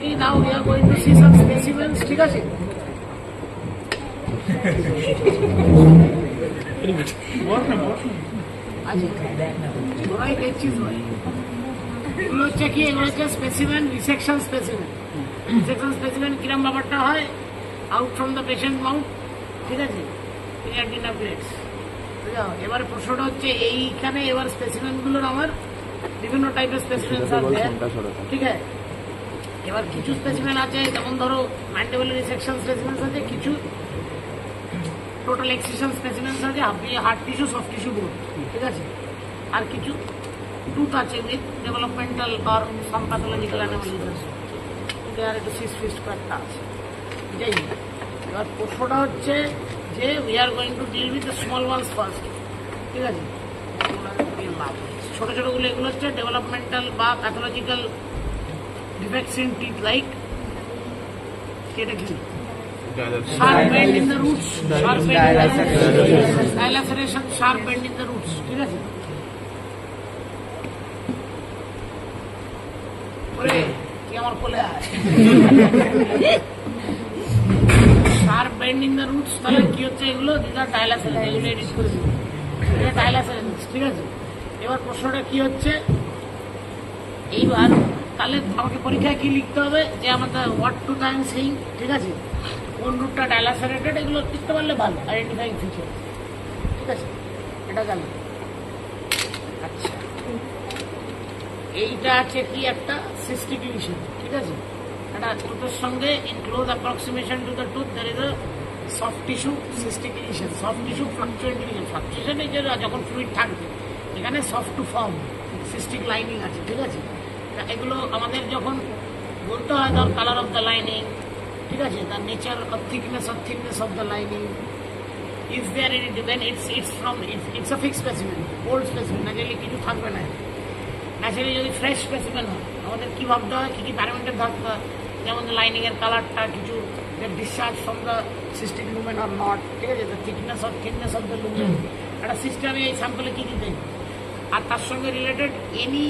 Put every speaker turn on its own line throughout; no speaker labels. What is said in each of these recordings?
Now we are going to see some specimens. ঠিক আছে? এগুলো হচ্ছে কি, এগুলো হচ্ছে specimen, resection specimen. Resection specimen কিরম ব্যাপারটা হয়, out from the patient mouth, ঠিক আছে, ক্রিয়াটিনা প্লেটস। এবার প্রশ্নটা হচ্ছে এইখানে এবার স্পেসিমেন গুলোর আমার বিভিন্ন টাইপের স্পেসিমেন আছে, ঠিক আছে। এবার কিছু স্পেসিমেন আছে, যেমন ধরো ম্যান্ডিবুলার রিসেকশন স্পেসিমেন আছে, কিছু টোটাল এক্সিশন স্পেসিমেন আছে, heart tissue, soft tissue growth, ঠিক আছে। আর কিছু টুথ আছে উইথ ডেভেলপমেন্টাল আর সাম প্যাথোলজিক্যাল অ্যানোমালিজ, আর একটু সিস্ট ফিস্ট কয়েকটা আছে। যাই হোক, এবার প্রশ্নটা হচ্ছে যে we are going to deal with the small ones first, ঠিক আছে। ছোট ছোটগুলো এগুলো হচ্ছে ডেভেলপমেন্টাল বা pathological defects in teeth, like sharp bend in the roots, sharp bend in the dilaceration, sharp bend in the roots, ঠিক আছে। ওরে কি আমার কোলে আয়, sharp bend in the roots, তাহলে কি হচ্ছে এগুলো, দিদা dilaceration, এগুলো এডিট করে দিই, এটা dilaceration, ঠিক আছে। এবার প্রশ্নটা কি হচ্ছে, এইবার তাহলে আমাকে পরীক্ষায় কি লিখতে হবে, যে আমাদের হোয়াট টু টাইম সেইং, ঠিক আছে, কোন রুটটা ডাইলাসেরেটেড, এগুলো লিখতে পারলে ভালো, আইডেন্টিফাইং ফিচার, ঠিক আছে। এটা গেল। আচ্ছা, এইটা আছে কি একটা সিস্টিক লিশন, ঠিক আছে। এটা টুথের সঙ্গে in close approximation to the tooth there is a soft tissue cystic lesion. Soft tissue fluctuant lesion, fluctuation এই যে যখন ফ্লুইড থাকবে, এখানে soft to form cystic lining আছে, ঠিক আছে। এগুলো আমাদের যখন বলতে হয়, ধর কালার অফ দ্য লাইনিং, ঠিক আছে, the nature of thickness of the lining, is there any depend, it's a fix specimen, old specimen, naturally কিছু থাকবে না। ন্যাচারালি যদি ফ্রেশ স্পেসিমেন হয়, আমাদের কি ভাবতে হয়, কি কি প্যারামিটার থাকতে হয়, যেমন লাইনিং এর কালারটা, কিছু discharge from the cystic lumen or not, ঠিক আছে, the thickness of the lumen, একটা সিস্টেমে এই স্যাম্পলে কি দিতে, আর তার সঙ্গে related any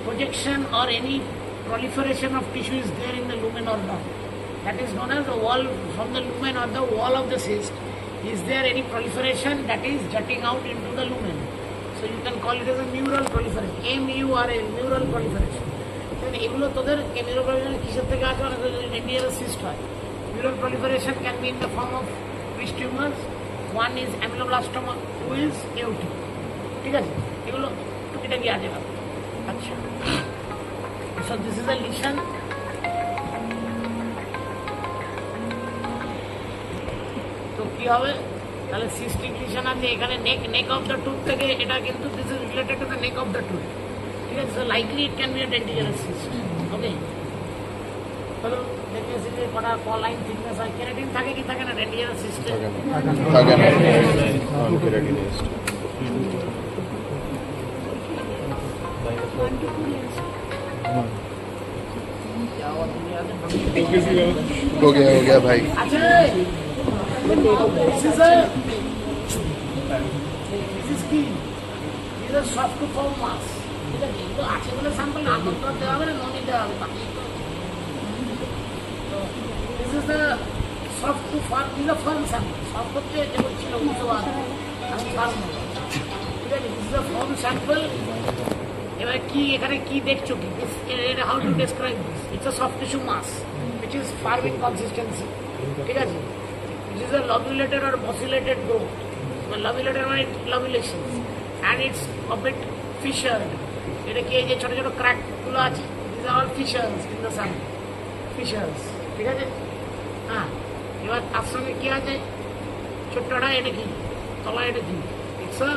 projection or any proliferation of tissue is there in the lumen or not. That is known as the wall from the lumen or the wall of the cyst. Is there any proliferation that is jutting out into the lumen? So you can call it as a mural proliferation. M-U-R-A, mural proliferation. এগুলো তোদের mural proliferation কিসের থেকে আসে, অনেক radial cyst হয়। Mural proliferation can be in the form of which tumors? One is ameloblastoma, two is aortic. ঠিক আছে, এগুলো টুকিটা কি আছে। আচ্ছা, so this is a lesion. তো কি হবে, তাহলে সিস্টিক লিশন আছে এখানে নেক অফ দ্য টুথ থেকে, এটা কিন্তু this is related to the neck of the tooth, ঠিক আছে। So likely it can be a dentigerous cyst, okay. তাহলে দেখেছি যে কটা লাইন থিকনেস হয়, কেরাটিন থাকে কি থাকে না ডেন্টিজারাস সিস্টে, থাকে না, কেরাটিনিস্ট।
हो गया भाई।
अच्छा, সফট টু ফর্ম মাস, ঠিক আছে, এগুলো আছে বলে স্যাম্পল না করতে দেওয়া হবে না, ননি দেওয়া হবে, বাকি this is the soft to firm, is the firm sample. Soft হচ্ছে যেমন ছিল উচ্চবাদ, আমি ফর্ম, ঠিক আছে, this is the firm sample. এবার কি এখানে কি দেখছো, কি how to describe this, it's a soft tissue mass which is firm in consistency, ঠিক আছে, which is a lobulated or bossulated growth, lobulated মানে lobulations, and it's a bit fissured, এটা কি এই যে ছোট ছোট ক্র্যাক গুলো আছে, these are all fissures in the sample, fissures, ঠিক আছে। হ্যাঁ, এবার তার সঙ্গে কি আছে, ছোট্টটা এটা কি, তলা এটা কি, ইটস আ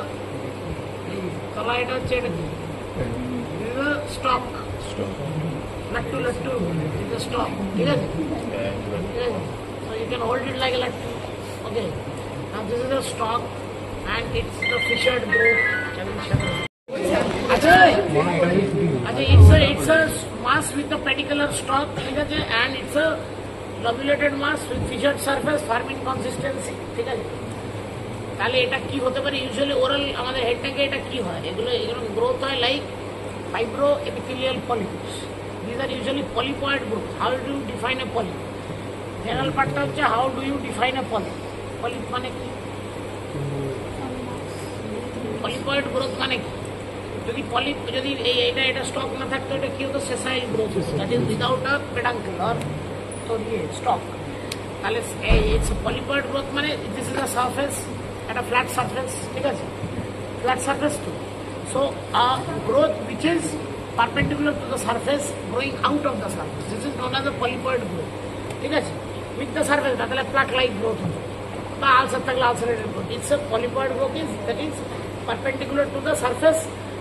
তলা এটা হচ্ছে এটা কি, this is a stalk, lattu is a stalk, ঠিক আছে। So you can hold it like a lattu, okay. Now this is a stalk and it's the fissured growth. अच्छा, it's a mass with the pedicular stalk, ठीक है, and it's a lobulated mass with fissured surface, forming consistency, ঠিক আছে। তাহলে এটা কি হতে পারে, ইউজুয়ালি ওরাল আমাদের হেড থেকে এটা কি হয়, এগুলো গ্রোথ হয় like fibro epithelial polyps, these are usually polypoid growth. How do you define a polyp? General পার্টটা হচ্ছে how do you define a polyp? Polyp মানে কি? Polypoid growth মানে কি? যদি পলিপ যদি এটা স্টক না থাকতো এটা কি হতো sessile growth that is without a peduncle or তো স্টক তাহলে ইটস পলিপয়েড গ্রোথ মানে দিস ইজ আ সারফেস একটা ফ্ল্যাট সারফেস ঠিক আছে flat surface to so growth which is perpendicular to the surface growing out of the surface this is known as a polypoid growth ঠিক আছে with the surface তাহলে flat like growth হতো বা ulcer থাকলে ulcerated growth it's a polypoid growth is that is perpendicular to the surface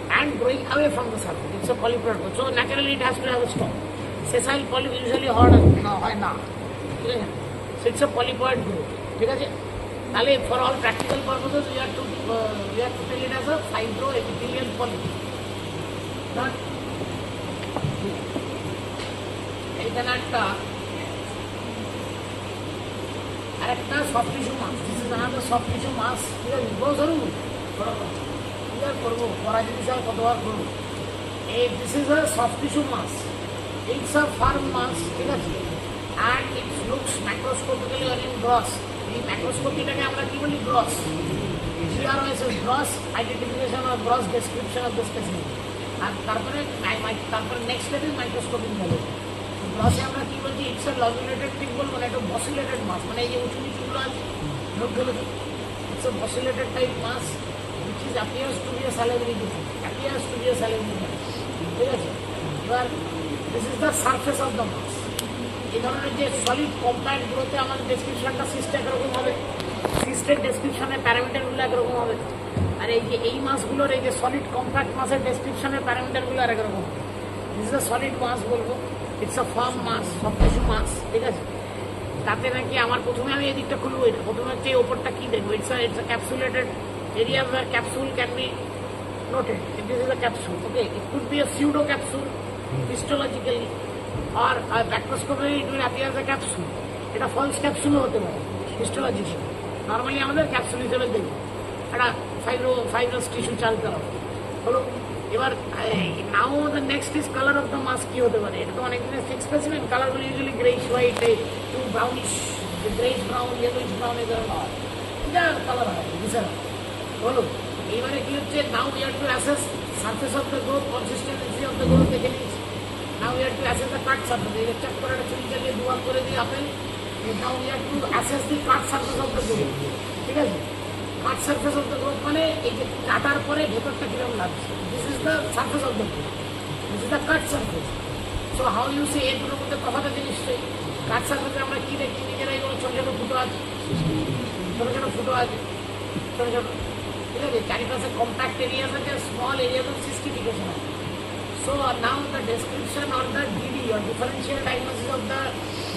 and growing away from the surface. It's a polypoid growth. So naturally it has to have a stalk. Sessile polyp usually hard no. So it's a polypoid growth. For all practical purposes, we have to tell it as a fibroepithelial polyp. Not একটা soft tissue mass. This is another soft tissue mass. This is a soft tissue mass. It's a firm mass, and it looks macroscopically or in gross. The macroscopy gross. GROS is gross identification or gross description of the specimen. And next step is microscopic value. Gross it's a lobulated thimble, a bossulated mass. It's a bossulated type mass. Which appears to be a salivary gland. This is the surface of the mass. এই ধরনের যে solid compact গ্রোথে আমাদের ডেসক্রিপশনটা cyst একরকম হবে সিস্টের ডেসক্রিপশনের প্যারামিটারগুলো একরকম হবে আর এই যে এই মাসগুলোর এই যে সলিড কম্প্যাক্ট মাসের ডেসক্রিপশনের প্যারামিটারগুলো আর একরকম this is a solid mass বলবো it's a firm mass soft tissue mass ঠিক আছে তাতে নাকি আমার প্রথমে আমি এই দিকটা খুলবো এটা প্রথমে হচ্ছে এই ওপরটা কি দেখবো it's a capsulated area where capsule can be noted. If this is a capsule, okay, it could be a pseudo capsule histologically or bacteroscopically it will appear as a capsule. It a false capsule hote pare histologically. Normally আমাদের capsule হিসেবে দেখি একটা fibrous tissue চাল করা হলো এবার now the next is color of the mass কি হতে পারে এটা তো অনেক দিনের fixed specimen color will usually grayish white to brownish grayish brown yellowish brown এদের এটা কালার হয় বুঝছেন বলো এইবারে কি হচ্ছে now we have to assess surface of the growth consistency of the growth দেখে নিচ্ছি now we have to assess the cut surface এই চেক করে একটা ছুরি চালিয়ে দুয়ার করে দিয়ে apple now we have to assess the cut surface of the growth ঠিক আছে cut surface of the growth মানে এই যে কাটার পরে ভেতরটা কিরকম লাগছে this is the surface of the growth this is the cut surface so how you say এর দুটোর মধ্যে তফাৎ আছে নিশ্চয়ই কাট সারফেসে আমরা কি দেখি নিজেরাই কোনো ছোটো ছোটো ফুটো আছে ছোটো ছোটো ফুটো আছে ছোটো ছোটো ঠিক আছে চারিপাশে কম্প্যাক্ট এরিয়াস আছে স্মল এরিয়াস অফ সিস্টিফিকেশন আছে so now the description or the DD or differential diagnosis of the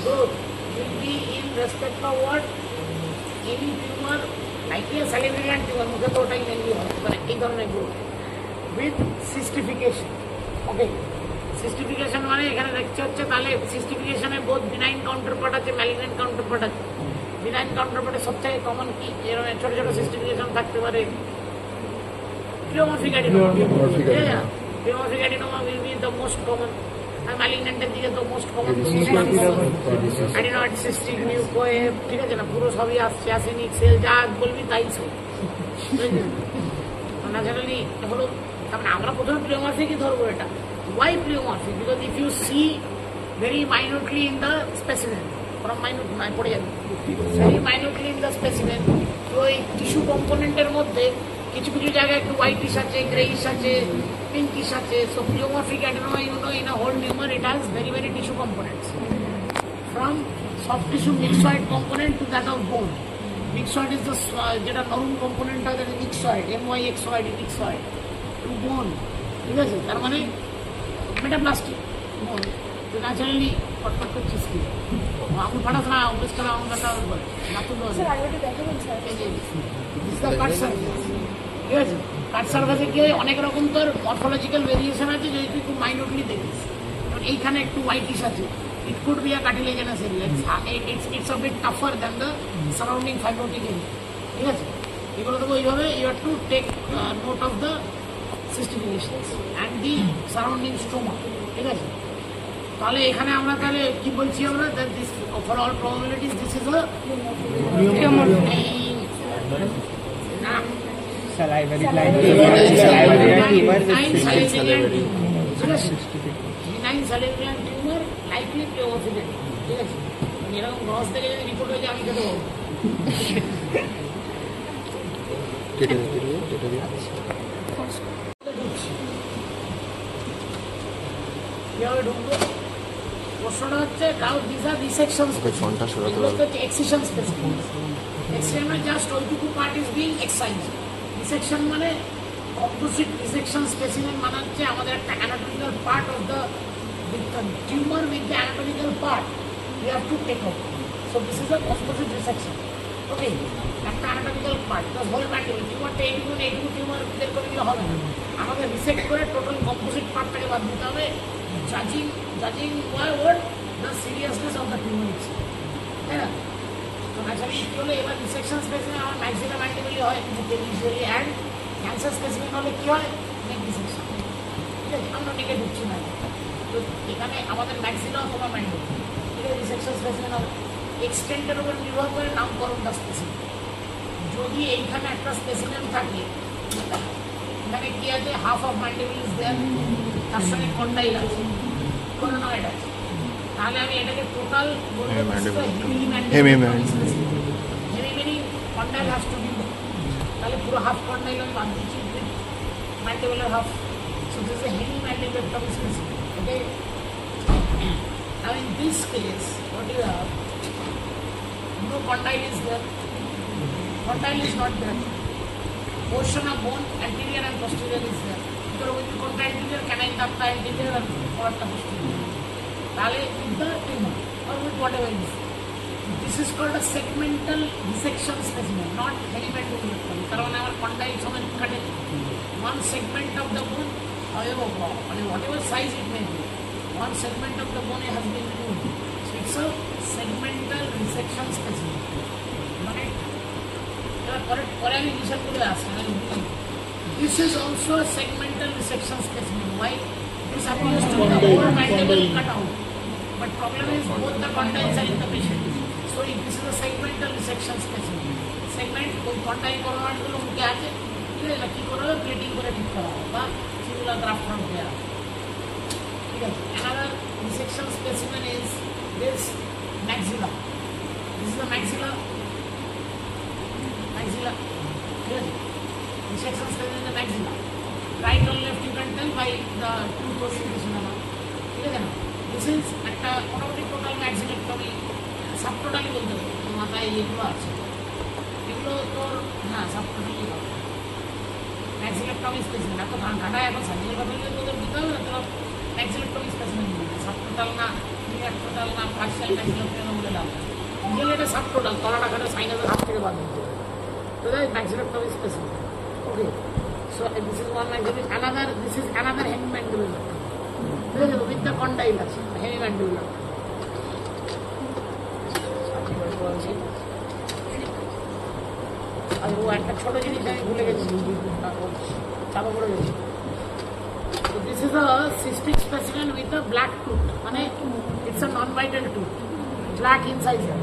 growth will be in respect of what any tumor likely a salivary gland tumor মুখে তো ওটাই mainly হয় মানে এই ধরনের growth with সিস্টিফিকেশন ওকে সিস্টিফিকেশন মানে এখানে দেখতে হচ্ছে তাহলে সিস্টিফিকেশনে বোধ বিনাইন কাউন্টারপার্ট আছে ম্যালিগন্যান্ট কাউন্টারপার্ট আছে বিনাইন কাউন্টারপার্টে সবথেকে কমন কি এরকম ছোট ছোট সিস্টিফিকেশন থাকতে পারে pleomorphic adenoma pleomorphic adenoma will be the most common আর ম্যালিগন্যান্টের দিকে তো most common adenoid cystic nucleate ঠিক আছে না পুরো সবই আসছে অ্যাসেনিক সেল যা বলবি তাই সেল ন্যাচারালি হলো তারপরে আমরা প্রথমে প্লিওমরফিকই ধরবো এটা why pleomorphic because if you see very minutely in the specimen from minute পড়ে যাবে very minutely in the specimen তো এই টিস্যু কম্পোনেন্টের মধ্যে কিছু কিছু জায়গায় একটু হোয়াইটিশ আছে গ্রেইশ আছে পিঙ্কিশ আছে so pleomorphic adenoma you know in a whole tumour it has very very tissue components from soft tissue myxoid component to that of bone myxoid is the যেটা নরম কম্পোনেন্ট আছে myxoid myxoid myxoid to bone ঠিক আছে তার মানে metaplastic তো naturally কটকট করছিস কি আমি ফাটাস না অভ্যেস করা আমার বলে নাতুন কাট সার্ভিস ঠিক আছে কাট সার্ভিসে কি হয় অনেক রকম তোর মরফোলজিক্যাল ভেরিয়েশন আছে যদি তুই খুব মাইনরলি দেখিস কারণ এইখানে একটু হোয়াইটিশ আছে it could be a cartilaginous area it's a bit tougher than the surrounding fibrotic area ঠিক আছে এগুলো তো ওইভাবে you have to take note of the cystification and the surrounding stroma ঠিক আছে তাহলে এখানে আমরা তাহলে কি বলছি আমরা that this for all probabilities this is a
salivary
benign salivary tumor likely pleophilic ঠিক আছে এরকম গ্রস থেকে যদি রিপোর্ট হয়ে যায় আমি খেতে পারবো
কেটে দিয়ে
কিভাবে ঢুকবো প্রশ্নটা হচ্ছে নাও দিস আর রিসেকশনস
ফোনটা সরাতে
এগুলো হচ্ছে এক্সিশন স্পেসিফিক এক্সিশন মানে জাস্ট ওইটুকু part is being excise resection মানে অপোজিট রিসেকশন স্পেসিমেন মানে হচ্ছে আমাদের একটা anatomical part of the tumour with the anatomical part we have to take out so this is a composite resection okay একটা anatomical part the whole mandible টিউমারটা এইটুকু tumour বের করে দিলে হবে না আমাদের রিসেক্ট করে টোটাল কম্পোজিট পার্টটাকে বাদ দিতে হবে judging by what the seriousness of the tumor is তাই না তো ন্যাচারালি কি হলো এবার রিসেকশন স্পেসিমেন আমার ম্যাক্সিলা ম্যান্ডিবলি হয় ইউজুয়ালি অ্যান্ড ক্যান্সার স্পেসিমেন হলে কি হয় নেক রিসেকশন ঠিক আছে আমরা নেকে ঢুকছি না তো এখানে আমাদের ম্যাক্সিলা অথবা ম্যান্ডিবল রিসেকশন স্পেসিমেন হবে এক্সটেন্টের উপর নির্ভর করে নামকরণটা স্পেসিমেন যদি এইখানে একটা স্পেসিমেন থাকে এখানে কি আছে half of mandible is there তার সঙ্গে কন্ডাইল আছে কোনোনয়েড আছে তাহলে আমি এটাকে টোটাল বলতে hemi meaning condyle has to be তাহলে পুরো হাফ কন্ডাইল আমি বাদ দিচ্ছি ম্যান্ডিবলের half so this is a hemi mandibular specimen okay Now in this case, what you have, no condyle is there. Condyle is not there. Portion of bone, anterior and posterior is there. Because with the anterior, canine ducta anterior and porta posterior. Tale with the tumor or with whatever it is. This is called a segmental dissection specimen, not hemimandibular. Karon our condyle someone cut it. One segment of the bone, however, whatever size it may be. One segment of the bone has been removed. So it's a segmental resection specimen. Right? This is also a segmental resection specimen. Why? This appears to be the whole mandible cut out. But problem is both the condyles are in the patient. So this is a segmental resection specimen. Segment, कोई condyl कोरोनाट को लोग क्या है? ये lucky corona plating को ठीक करा होगा. सिमुलर graft from here. Another resection specimen is this maxilla. This is the maxilla. Clear? Resection specimen is the maxilla. Right or left you can tell by the tooth ossification. Clear? This is at a total maxillectomy. Subtotally बोलते हैं. हमारा ये जो है. इनको तो हाँ subtotally होगा. Maxillectomy specimen. आपको घाटा है तो सर्जिकल बदलने तो जब दिखा हुआ तो maxillectomy specimen subtotal na total na partial maxillectomy বলে দাও তাহলে এটা subtotal তলাটা খানে সাইনাসের হাত থেকে বাদ দিতে হবে তো that is maxillectomy specimen okay so this is one maxillary this is another hemimandibular with the condyle hemimandibular আর ও একটা ছোট জিনিস আমি ভুলে গেছি চাপা পড়ে গেছি So this is a cystic specimen with a black tooth. It's a non-vital tooth. Black incisor.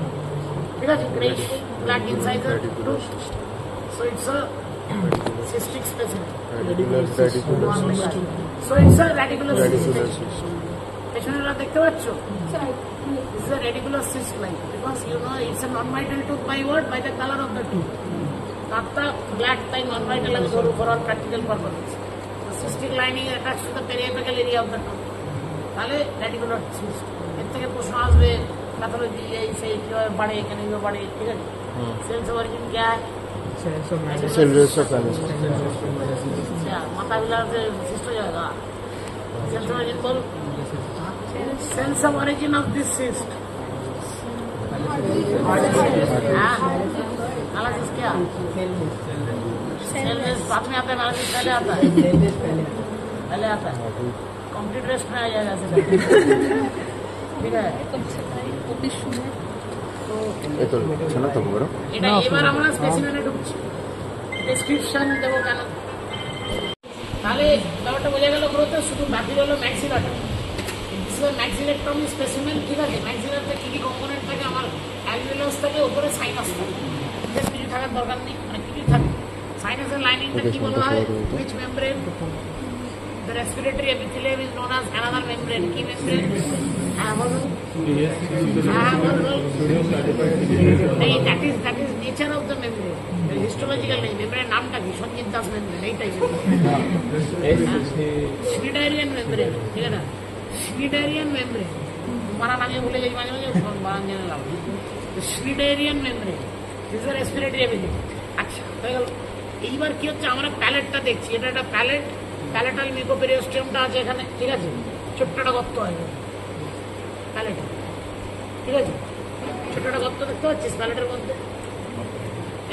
Because greyish black incisor tooth. So it's a cystic specimen. So it's a radicular cyst. দেখতে পাচ্ছ? This is a radicular cyst like because you know it's a non-vital tooth by what? By the color of the tooth. Not black তাই non-vital as for all practical purposes. Cystic lining attached to the periapical area of the tooth. তাহলে radicular cyst. এর থেকে প্রশ্ন আসবে pathology এই সেই কিভাবে বাড়ে কেন এইভাবে বাড়ে ঠিক আছে? Cells of origin क्या है? माता बिला से cyst हो जाएगा. Cells of origin बोल. Cells of origin of this cyst. Analysis क्या? सेल बाद में आता है एनालिसिस पहले आता है कंप्लीट रेस्ट में आ जाएगा ठीक है এটা এবার আমরা স্পেসিমেনে ঢুকছি ডেসক্রিপশন দেবো কেন তাহলে ব্যাপারটা বোঝা গেল পুরো তো শুধু বাকি হলো ম্যাক্সিলাটা this is a maxillectomy specimen. ঠিক আছে, ম্যাক্সিলারতে কি কি কম্পোনেন্ট থাকে? আমার অ্যালভিওলাস থাকে, উপরে সাইনাস থাকে, বেশ কিছু থাকার দরকার নেই, মানে কিছু থাকে। সাইনাসের লাইনিংটা কি বলা হয়? which membrane? The respiratory epithelium is known as another membrane. কি membrane? হ্যাঁ বলুন। হ্যাঁ বলুন। এই that is nature of the membrane. Histological নেই, membrane নামটা কি? সঞ্জিত দাস membrane, এইটাই। Schneiderian membrane, ঠিক আছে না? Schneiderian membrane, বানান আমি ভুলে যাই মাঝে মাঝে, বানান জেনে লাভ। Schneiderian membrane is the respiratory epithelium. আচ্ছা হয়ে গেল। এইবার কি হচ্ছে, আমরা প্যালেটটা দেখছি, এটা একটা প্যালেট, প্যালেটাল মিকোপেরিওস্টিয়ামটা আছে এখানে, ঠিক আছে, ছোট্ট একটা গর্ত আছে প্যালেটে, ঠিক আছে, ছোট্ট একটা গর্ত দেখতে পাচ্ছিস প্যালেটের মধ্যে?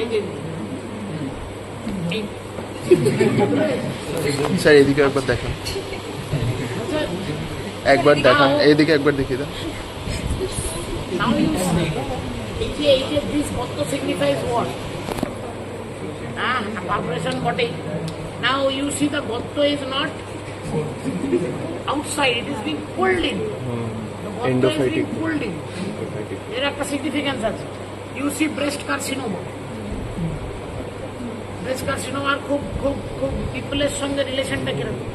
এই যে
স্যার এদিকে একবার দেখান, একবার দেখান, এইদিকে একবার দেখিয়ে দেন।
Now you see, this gotto signifies what? A perforation body. Now you see the gotto is not outside, it is being pulled in. The gotto is being pulled in. এর একটা সিগনিফিকেন্স আছে। You see breast carcinoma. Breast carcinoma খুব খুব খুব পিপলের সঙ্গে রিলেশনটা কিরকম?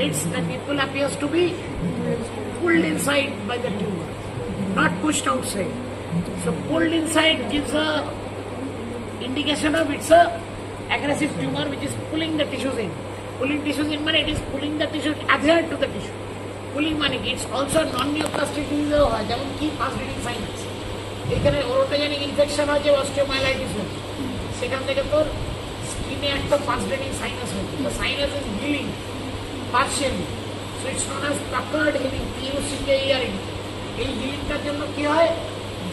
It's the people appears to be pulled inside by the tumor, not pushed outside. So pulled inside gives a indication of it's a aggressive tumor which is pulling the tissues in. Pulling tissues in means it is pulling the tissues adherent to the tissue. Pulling মানে it's also non-neoplastic disease হয়, যেমন কি fast bleeding sinus, এখানে ওরোটোজেনিক infection হয়েছে, osteomyelitis হয়েছে, সেখান থেকে তোর স্কিনে একটা ফাস্ট ব্লিডিং সাইনাস হয়েছে, the sinus is healing partially, so it's known as puckered healing, PUCKERing. এই হিলিংটার জন্য কি হয়,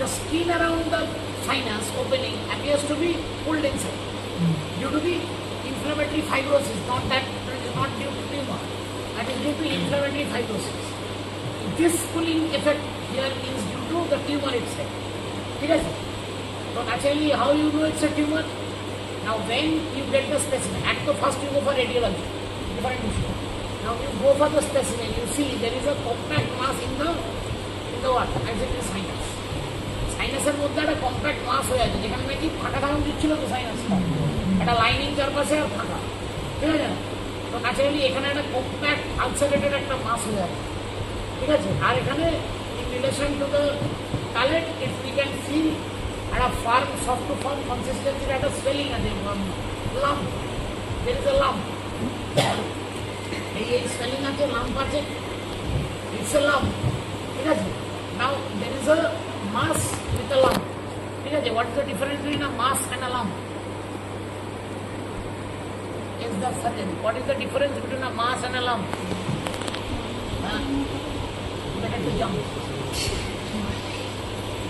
the skin around the sinus opening appears to be pulled inside due to the inflammatory fibrosis, not due to tumor, that is due to inflammatory fibrosis. This pulling effect here is due to the tumor itself. ঠিক আছে? So naturally how you know it's a tumor? Now when you get the specimen, at the first you go for radiology, different issue. Now you go for the specimen, you see there is a compact mass in the what? Axillary sinus. সাইনাসের মধ্যে একটা compact মাস হয়ে আছে, যেখানে নাকি ফাঁকা থাকা উচিত ছিল তো সাইনাসটা, একটা লাইনিং চারপাশে আর ফাঁকা, ঠিক আছে? তো ন্যাচারালি এখানে একটা কম্প্যাক্ট আলসারেটেড একটা মাস হয়ে আছে, ঠিক আছে? আর এখানে in relation to the palate it we can feel একটা ফার্ম, সফট টু ফার্ম কনসিস্টেন্সির একটা স্পেলিং আছে, lump, there is a lump, এই স্পেলিং আছে, লাম্প আছে, ইটস এ লাম্প, ঠিক আছে? Now there is a mass with a lump. ঠিক আছে? What is the difference between a mass and a lump? Is the surgeon. What is the difference between a mass and a lump? Better to jump.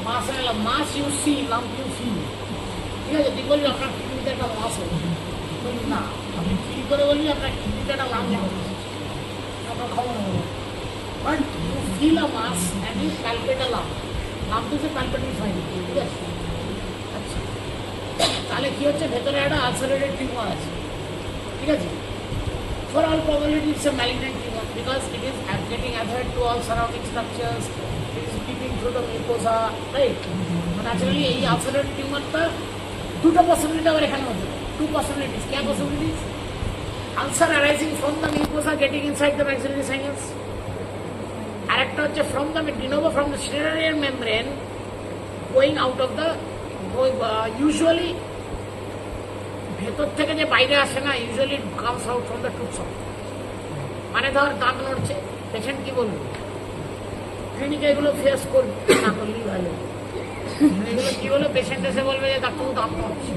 Mass and a lump. Mass you see, lump you feel. ঠিক আছে? তুই বলবি আপনার কিডনিতে একটা মাস হয়েছে, না আপনি ফিল করে বলবি আপনার কিডনিতে একটা লাম্প হয়েছে, আপনার খবর হবে। But you feel a mass and you palpate a lump. Lump হচ্ছে পালপেটিং ফাইন, ঠিক আছে? আচ্ছা, তাহলে কি হচ্ছে, ভেতরে একটা আলসারেটেড টিউমার আছে, ঠিক আছে? For all probability it's a malignant tumour because it is getting adhered to all surrounding structures, it is keeping through the mucosa, right? Naturally এই আলসারেটেড টিউমারটা দুটো পসিবিলিটি আবার এখানে হতে পারে, টু পসিবিলিটিস। কে possibilities? Ulcer arising from the mucosa getting inside the maxillary sinus, আর একটা হচ্ছে from the de novo from the Schneiderian membrane going out of the, usually ভেতর থেকে যে বাইরে আসে না, usually comes out from the tooth সক। মানে ধর দাঁত নড়ছে, পেশেন্ট কি বলবে? ক্লিনিকে এগুলো ফেস করবে না, করলেই ভালো। এগুলো কি বলে, পেশেন্ট এসে বলবে যে ডাক্তার দাঁত নড়ছে,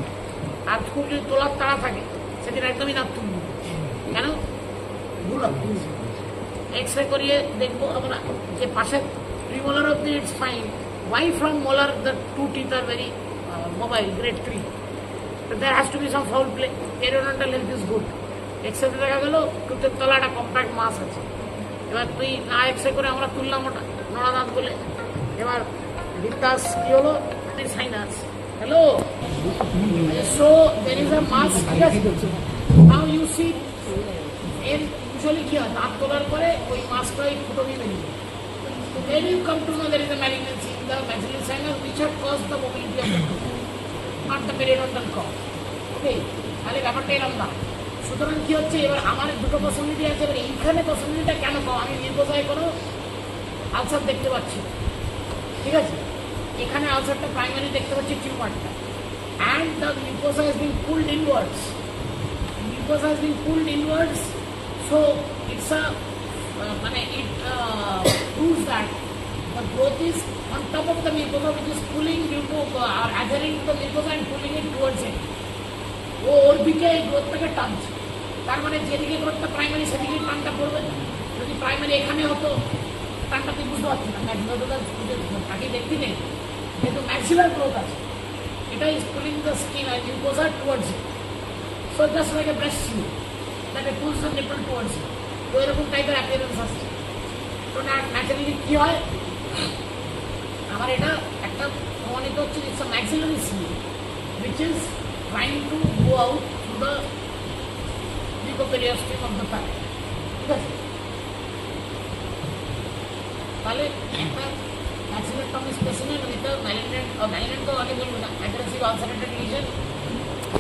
আর খুব যদি তোলার তাড়া থাকে সেদিন একদমই দাঁত তুলবে, কেন? ভুল এক্স-রে করিয়ে দেখবো আমরা যে পাশে premolar of the it's fine, why from molar the two teeth are very mobile, grade 3, but there has to be some foul play, periodontal health is good. X-ray দেখা গেল টুথের তলা একটা কম্প্যাক্ট মাস আছে, এবার তুই না এক্স-রে করে আমরা তুললাম ওটা নড়া দাঁত বলে, এবার রিতাস কি হলো, sinus, hello, so there is a mass, ঠিক আছে? Now you see in usually কি হয় দাঁত তোলার পরে ওই মাছটা ওই ফুটোমি বেরিয়ে যায়। Then you come to know there is a malignancy in the maxillary sinus which had caused the mobility of the tooth, not the periodontal cord. Okay, তাহলে ব্যাপারটা এরকম না। সুতরাং কি হচ্ছে এবার আমার দুটো পসিবিলিটি আছে, এবার এইখানে পসিবিলিটিটা কেন কম? আমি নির্বোধায় কোনো আলসার দেখতে পাচ্ছি, ঠিক আছে? এখানে আলসারটা প্রাইমারি দেখতে পাচ্ছি টিউমারটা, and the mucosa has been pulled inwards. Mucosa has been pulled inwards, so it's a it proves that the growth is on top of the mucosa, which is pulling due to adhering to the mucosa and pulling it towards it. ওর দিকে এই গ্রোথটাকে টানছে, তার মানে যেদিকে গ্রোথটা primary সেদিকে টানটা পড়বে। যদি প্রাইমারি এখানে হতো টানটা তুই বুঝতে পারছি না, তাকে দেখতে নেই, যেহেতু ম্যাক্সিলার গ্রোথ আছে, এটা ইজ পুলিং দ্য স্কিন আর mucosa towards it. So just like a breast slip that it pulls the nipple towards it. তো এরকম টাইপের অ্যাপিয়ারেন্স আসছে। তো ন্যাচারালি কি হয়, আমার এটা একটা প্রমাণিত হচ্ছে it's a maxillary slip which is trying to go out to the mucoperiostome of the palate, ঠিক আছে? তাহলে একটা maxillary tummy specimen with a malignant তো আগে বলবো না, aggressive ulcerated lesion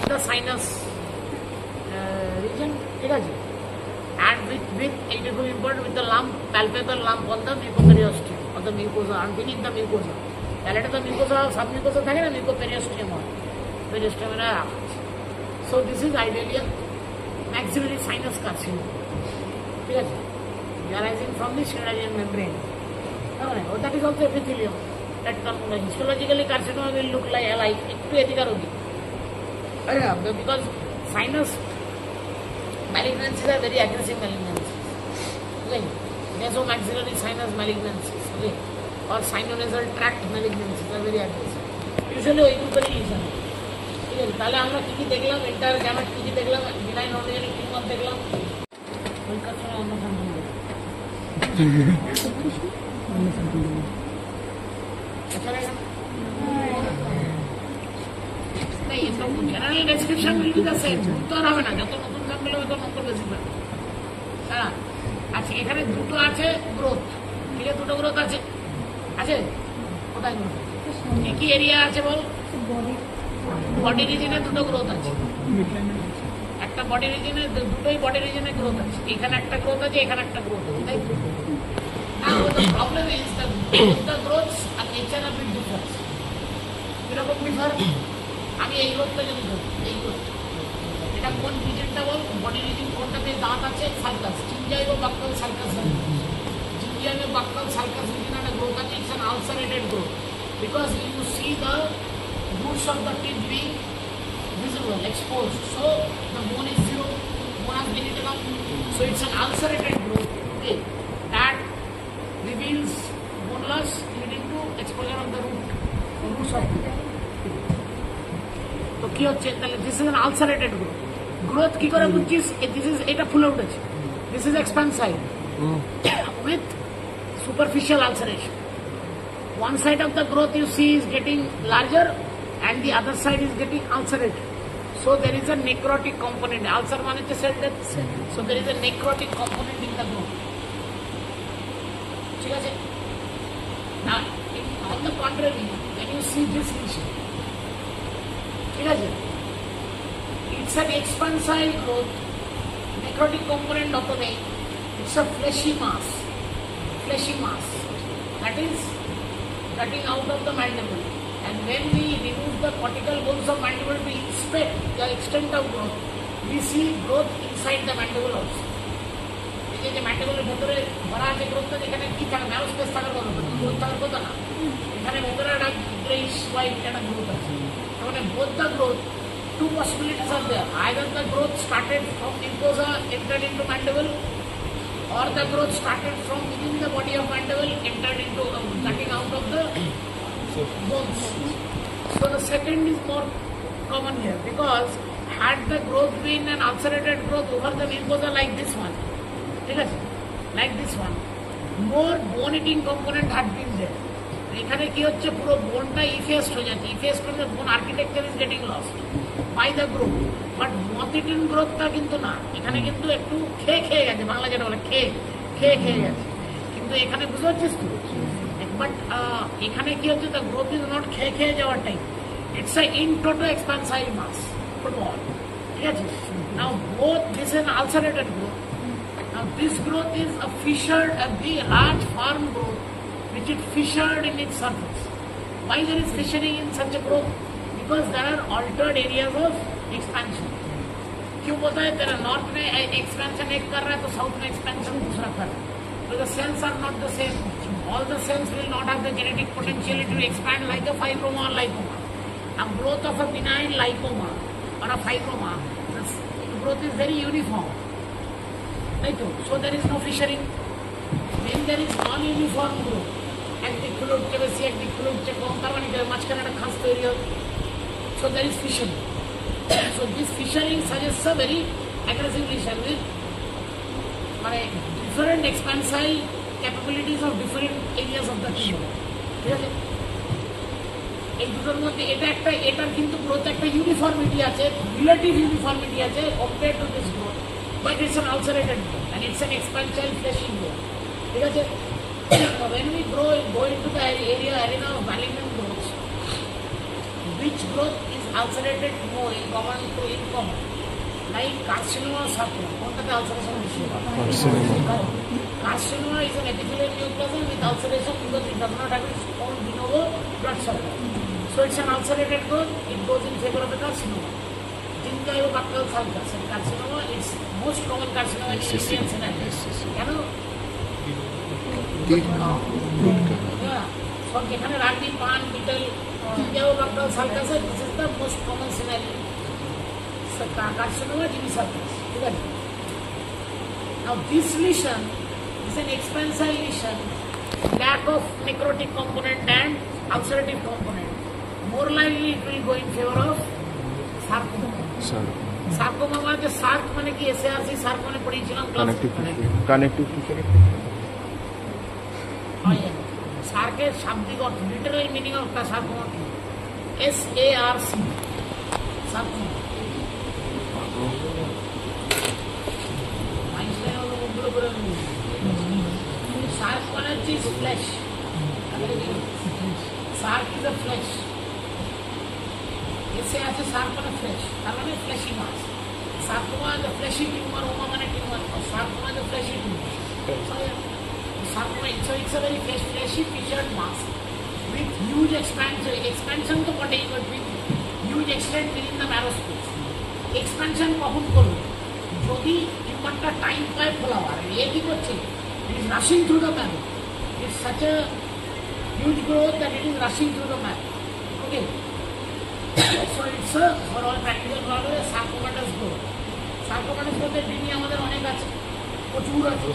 in the sinus region, ঠিক আছে? And with it is important with the lump, palpable lump on the mucoperiostome of the mucosa and beneath the mucosa. তাহলে এটা তো mucosa submucosa থাকে না, mucoperiostome হয়, periostome এর। So this is ideally a maxillary sinus carcinoma, ঠিক আছে? Arising from the sphenoidal membrane. Oh, that is also epithelium. That histologically carcinoma will look like একটু এদিকার ওদিক, because sinus malignancies are very aggressive malignancies, okay? Nasomaxillary sinus malignancies, okay, or sinonasal tract malignancies are very aggressive. Usually ওই গ্রুপেরই lesion, ঠিক আছে? তাহলে আমরা কি কি দেখলাম, এন্টার গ্যামেট কি কি দেখলাম, বিনাইন অর্গানিক টিউমার দেখলাম, ওইটার সময় অন্য সম্বন্ধে general description will B the same, উত্তর হবে না, যত নতুন স্যাম্পল হবে তত নম্বর বেশি পাবে। হ্যাঁ, আচ্ছা, এখানে দুটো আছে গ্রোথ, ঠিক আছে? দুটো গ্রোথ আছে, আছে কোথায় গ্রোথ? একই এরিয়া আছে বল, বডি রিজনে দুটো গ্রোথ আছে, একটা বডি রিজনে, দুটোই বডি রিজনে গ্রোথ আছে। এখানে একটা গ্রোথ আছে, এখানে একটা গ্রোথ আছে, তাই তো? Now the problem is the growths and nature of it differs. কিরকম ডিফার? আমি এই গ্রোথটা যদি ধরি, এই গ্রোথ, এটা কোন রিজনটা বল? বডি রিজন কোনটাতে দাঁত আছে? Sulcus, gingivo buccal sulcus, gingivo buccal sulcus region একটা গ্রোথ আছে। It's an ulcerated growth because you see the roots of the teeth being visible, exposed. So the bone is zero, bone has been eaten up. So it's an ulcerated growth, okay, that reveals boneless leading to exposure of the roots of teeth. তো কি হচ্ছে তাহলে? This is an ulcerated growth. Growth কি করে বুঝছিস? This is, এটা ফুলে উঠেছে, this is expansive with superficial ulceration. One side of the growth you see is getting larger and the other side is getting ulcerated. So there is a necrotic component. Ulcer means cell death. So there is a necrotic component in the growth. Now, on the contrary, when you see this lesion, it's an expansile growth, necrotic component of the vein. It's a fleshy mass that is cutting out of the mandible. And when we remove the cortical bones of mandible to inspect the extent of growth, we see growth inside the mandible also. এই যে ম্যান্ডিবলের ভেতরে ভরা আছে গ্রোথটা, যেখানে কি থাকে, narrow space থাকার কথা, গ্রোথ থাকার কথা না, এখানে ভেতরে একটা গ্রেইশ হোয়াইট একটা গ্রোথ আছে। মানে both the growth, two possibilities are there. Either the growth started from mucosa, entered into mandible, or the growth started from within the body of mandible, entered into cutting out of the bones. So the second is more common here, because had the growth been an ulcerated growth over the mucosa like this one, like this one, more bone eating component had been there. এখানে কি হচ্ছে, পুরো বোনটা ইফেস্ট হয়ে যাচ্ছে। ইফেস্ট হলে bone architecture is getting lost by the growth. But moth eaten গ্রোথটা কিন্তু না, এখানে কিন্তু একটু খেয়ে গেছে, বাংলা যেটা বলে খেয়ে গেছে, কিন্তু এখানে বুঝতে পারছিস তো। বাট এখানে কি হচ্ছে, দ্য গ্রোথ ইজ নট খেয়ে যাওয়ার time, it's a in toto expansile mass football, ঠিক আছে। Now both this is ulcerated growth. Now this growth is a fissured, a big, large farm growth which is fissured in its surface. Why there is fissuring in such a growth? Because there are altered areas of expansion. क्यों बोलता है तेरा north में expansion एक कर रहा है तो साउथ में एक्सपेंशन दूसरा कर रहा है, so the cells are not the same. All the cells will not have the genetic potentiality to expand like a fibroma or lipoma. Now growth of a benign lipoma or a fibroma, the growth is very uniform. Right? So there is no fissuring. When there is non-uniform growth, একদিক খুলে উঠছে বেশি, একদিক খুলে উঠছে কম, তার মানে মাঝখানে একটা খাস তৈরি হয়, so there is fissuring. So this fissuring suggests a very aggressive lesion with মানে different expansile capabilities of different areas of the tissue. ঠিক আছে, এই দুটোর মধ্যে এটার কিন্তু গ্রোথ একটা ইউনিফর্মিটি আছে, রিলেটিভ ইউনিফর্মিটি আছে compare to this growth, but it's an ulcerated growth and it's an expansile fleshy growth. ঠিক আছে, when we go into the arena of malignant growths, which growth is ulcerated more in common to in common, like carcinoma, sarcoma, কোনটাতে ulceration বেশি হয়? Carcinoma is an epithelial neoplasm with ulceration because it does not have its own de novo blood supply, so it's an ulcerated growth, it goes in favor of the carcinoma. Gingival sulcus and carcinoma is most common carcinoma in Indian scenario. কেন? সব যেখানে rugby, পান, beetle, gingival sulcus, this is the most common scenario. So carcinoma, gingival sulcus. ঠিক আছে? Now this lesion is an expansile lesion, lack of necrotic component and ulcerative component. More likely it will go in favor of sarcoma. Sarcoma মানে SAARC মানে কি, এসএআরসি SAARC মানে পড়িয়েছিলাম
connective tissue.
সার্কের শাব্দিক অর্থ, literal meaning of the sarcoma কি? S A R C sarcoma. Sarc মানে হচ্ছে flesh, sarc is a flesh, এসে আছে সার্ক মানে ফ্লেশ, তার মানে fleshy mass. Sarcoma is a fleshy tumour, oma মানে tumour, sarcoma is a fleshy tumour. Sarcoma, so it's a very fleshy fissured mass with huge expansion to contain, but with huge extent within the marrow space. Expansion কখন করবে? যদি টিউমারটা time পায় ফলাবার, এ কি করছে? It is rushing through the marrow. It's such a huge growth that it is rushing through the marrow. Okay. So it's a, for all practical purposes, sarcomatous growth. Sarcomatous growth এর degree আমাদের অনেক আছে, প্রচুর আছে।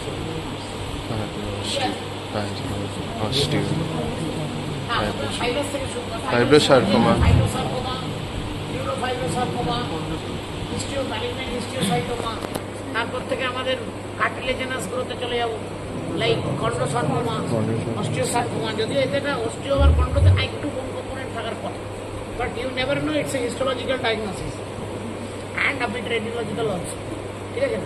ফাইব্রোসার্কোমা,
নিউরোফাইব্রোসার্কোমা, হিস্টিওম্যালিগন্যান্ট হিস্টিওসাইটোমা, তারপর থেকে আমাদের কার্টিলেজেনাস গ্রোথে চলে যাব, লাইক কন্ড্রোসার্কোমা, অস্টিওসার্কোমা। যদিও এতে না অস্টিও আর কন্ড্রোতে একটু কোন কম্পোনেন্ট থাকার কথা, but you never know, it's a histological diagnosis and a bit radiological also. ঠিক আছে,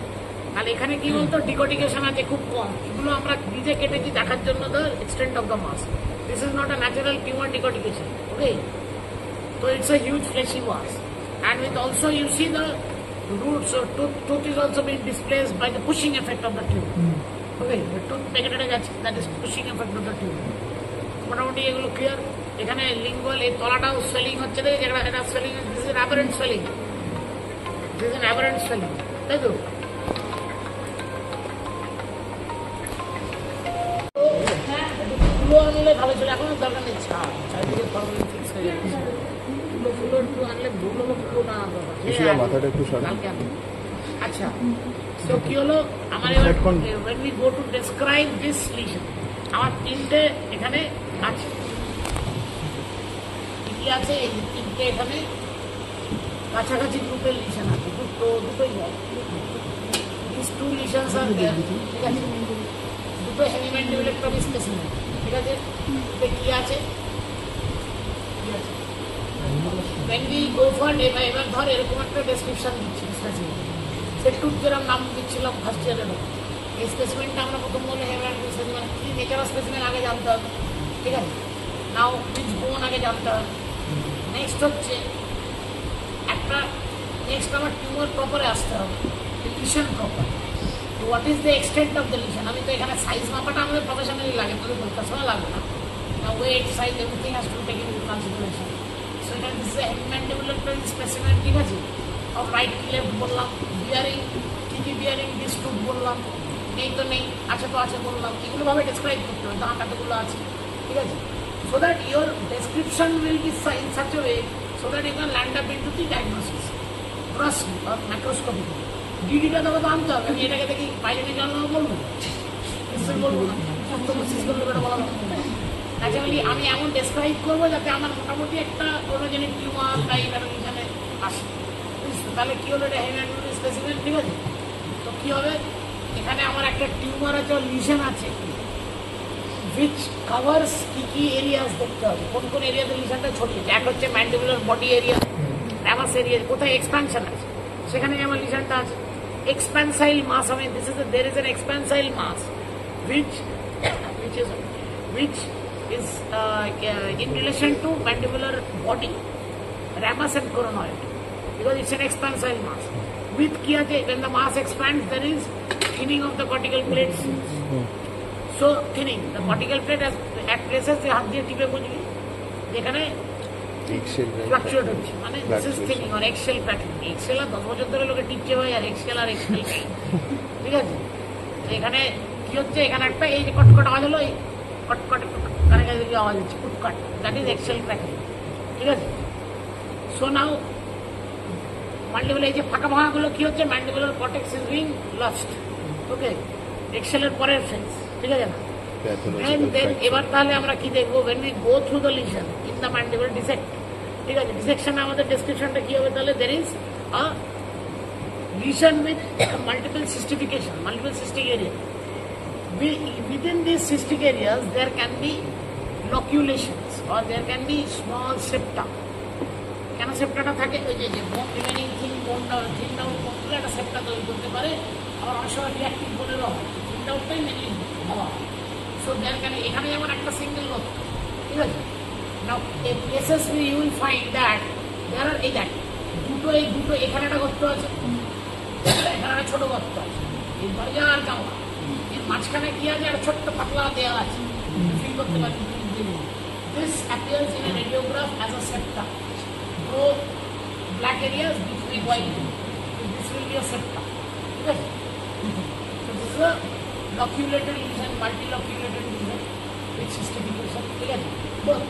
তাহলে এখানে কি বলতো, ডিকোডিকেশন আছে খুব কম, এগুলো আমরা নিজে কেটেছি দেখার জন্য the extent of the mass. This is not a natural tumour decortication. Okay, so it's a huge fleshy mass, and with also you see the roots or tooth is also being displaced by the pushing effect of the tube. Okay, the tooth negative যাচ্ছে, that is pushing effect of the tube. মোটামুটি এগুলো clear. এখানে lingual এই তলাটাও swelling হচ্ছে, দেখে এটা swelling, this is an aberrant swelling, this is an aberrant swelling, তাই তো? আনলে ভালো ছিল, এখন দরকার নেই, চারিদিকে ফর্মালিন ফিক্স হয়ে যাচ্ছে। ফুলো একটু আনলে ফুলো না দরকার,
মাথাটা একটু
কালকে আনবো। আচ্ছা, তো কি হলো আমার এবার, when we go to describe this lesion, আমার তিনটে এখানে আছে, কি আছে? এই তিনটে এখানে কাছাকাছি গ্রুপের লিশন আছে, দুটোই হয়। These two lesions are there, ঠিক আছে? দুটো হেমিমেন্টিবুলেক্টমি স্পেসিমেন, ঠিক আছে? কি আছে? when we go for এবার ধর এরকম একটা ডেসক্রিপশন দিচ্ছি স্পেসিফিক, সে টুথ যেরকম নাম দিচ্ছিলাম ফার্স্ট ইয়ারের, এই স্পেসিমেন্টটা আমরা প্রথম বলে হেমাটোলজিস্ট স্পেসিমেন্ট কি নেচার অফ স্পেসিমেন্ট আগে জানতে হবে, ঠিক আছে। নাও পিচ বোন আগে জানতে হবে। নেক্সট হচ্ছে একটা, নেক্সট আমার টিউমার প্রপারে আসতে হবে, lesion proper. What is the extent of the lesion? আমি তো এখানে সাইজ মাপাটা আমাদের প্রফেশনালি লাগে, তোদের দরকার সময় লাগবে না। Weight, size, everything has to take into consideration. So এটা দিস ইজ হেমিম্যান্ডিবুলার স্পেসিমেন, ঠিক আছে। অফ রাইট কি লেফট বললাম, বিয়ারিং কি কি বিয়ারিং দিস টুথ বললাম, নেই তো নেই, আছে তো আছে বললাম। এগুলোভাবে ডেসক্রাইব করতে হবে, দাঁত এতগুলো আছে, ঠিক আছে। So that your description will be in such a way so that you can land up into the diagnosis grossly or macroscopically. ডিডিটা তোকে তো আনতে হবে, আমি এটাকে দেখি বাইরে নিয়ে জানলাম বলবো, নিশ্চয়ই বলবো না, বলা ন্যাচারালি আমি এমন ডেসক্রাইব করবো যাতে আমার মোটামুটি একটা কোনোজেনিক টিউমার টাইপ এখানে আসে। তাহলে কি হলো, এটা হেমিম্যান্ডিবুলার স্পেসিমেন, ঠিক আছে। তো কি হবে, এখানে আমার একটা টিউমার আছে, লিশন আছে, which covers কি কি এরিয়াস দেখতে হবে, কোন কোন এরিয়াতে লিশনটা ছড়িয়েছে। এক হচ্ছে ম্যান্ডিবুলার বডি এরিয়া, র্যামাস এরিয়া, কোথায় এক্সপ্যানশন আছে সেখানে আমার লিশনটা আছে। এক্সপ্যানসাইল মাস, আমি this is there is an expansile mass which is in relation to mandibular body, ramus and coronoid, because it's an expansile mass. With কি আছে, when the mass expands there is thinning of the cortical plates. So thinning the cortical plate at places যে হাত দিয়ে টিপে বুঝবি যেখানে fluctuate হচ্ছে, মানে this is thinning or excel pattern. Excel আর 10 বছর ধরে লোকে টিপছে ভাই, আর এক্সেল আর এক্সেল, ঠিক আছে। এখানে কি হচ্ছে, এখানে একটা এই যে কটকট আওয়াজ হলো, এই কটকট কানে কাছে আওয়াজ হচ্ছে কুটকট, দ্যাট ইজ এক্সেল প্যাটার্ন, ঠিক আছে। সো নাও ম্যান্ডিবুলার এই যে ফাঁকা ভাঙাগুলো কি হচ্ছে, mandibular cortex is being lost, okay, এক্সেলের পরের ফেজ, ঠিক আছে না। এবার তাহলে আমরা কি দেখবো, when we go through the lesion in the mandible dissect, ঠিক আছে। ডিসেকশনে আমাদের ডেসক্রিপশনটা কি হবে, তাহলে there is a lesion with multiple cystification, multiple cystic area. Within these cystic areas there can be loculations or there can be small septa. কেন সেপ্টাটা থাকে, ওই যে বোন রিমেনিং থিন বোনটা থিন ডাউন করলে একটা সেপ্টা তৈরি করতে পারে, আবার অনেক সময় রিঅ্যাক্টিভ বোনেরও হয়, থিন ডাউনটাই মেনলি হওয়া। সো দেয়ার ক্যান, এখানে যেমন একটা সিঙ্গেল গর্ত, ঠিক আছে। নাও এই places you will find that there আর এই দেখ এই দুটো এখানে একটা গর্ত আছে, এখানে একটা ছোট গর্ত আছে, এই দরজা আর কামড়া, এর মাঝখানে কি আছে, একটা ছোট্ট পাতলা দেওয়া আছে, ফিল করতে পারছি। This appears in a radiograph as a septa. Pro black areas, this will be white. This will be a septa. Okay. So this is a loculated lesion, multiloculated lesion with cystification. Okay. Both.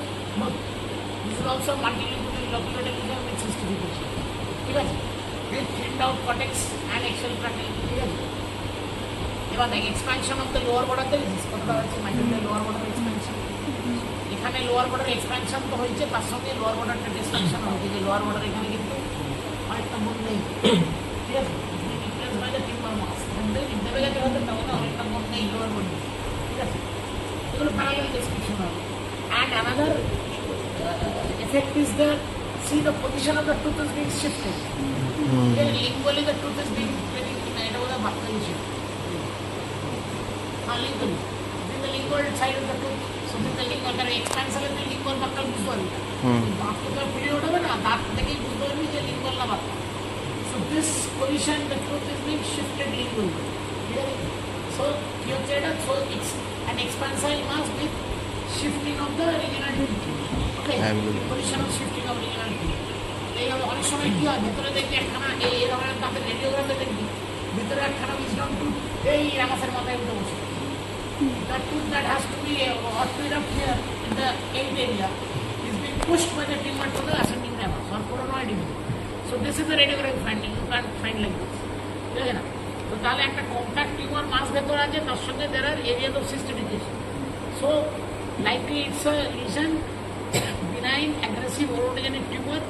This is also multiloculated lesion with cystification. Okay. With thinned out cortex and axial plateau. Okay. Now the expansion of the lower border is this. Lower border expansion. এখানে lower border expansion তো হয়েছে, তার সঙ্গে lower বর্ডারটা distraction হয়েছে, যে lower border এখানে কিন্তু অনেকটা বোন নেই, ঠিক আছে। রিপ্লেস বাই দ্য টিউমার মাস, দেবে গেছে হয়তো তখন অনেকটা বোন নেই লোয়ার বর্ডার, ঠিক আছে। এগুলো প্যারালাল ডেসক্রিপশন হবে। And another effect is that see the position of the tooth is being shifted. Lingually the tooth is being very, এটা বলা ভাবতে হয়েছে, lingually in the lingual side of the tooth. So this the lingual কারণ expansion এর lingual বাক্কাল বুঝতে পারবি না, দাঁত তো ফুলে উঠবে না, দাঁত থেকেই বুঝতে পারবি যে লিঙ্গুয়াল না বাক্কাল। So this position the tooth is being shifted lingually, ঠিক আছে। So কি হচ্ছে এটা, so it's an expansile mass with shifting of the regional tooth, okay, position of shifting of regional tooth। এইভাবে অনেক সময় কি হয়, ভেতরে দেখবি একখানা এই ধরনের দাঁতের রেডিওগ্রাফে দেখবি ভিতরে একখানা উইজডম টুথ এই রামাসের মাথায় উঠে বসে। The tooth that has to be orthoid up here in the 8th area is being pushed by the tumor to the ascending ramus or coronoid area. So this is the radiographic finding, you can't find like this, ঠিক আছে না। তো তাহলে একটা compact tumour মাস ভেতর আছে, তার সঙ্গে there are areas of cystification. So likely it's a lesion, benign aggressive oroptogenic tumor,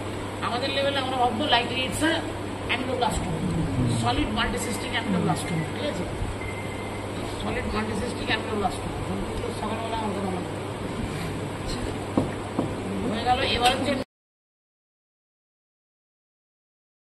আমাদের লেভেলে আমরা ভাববো likely it's a ameloblastoma, solid multicystic ameloblastoma, ঠিক আছে। solid multicystic ameloblastoma সকালবেলা আমাদের হয়ে গেল। এবার হচ্ছে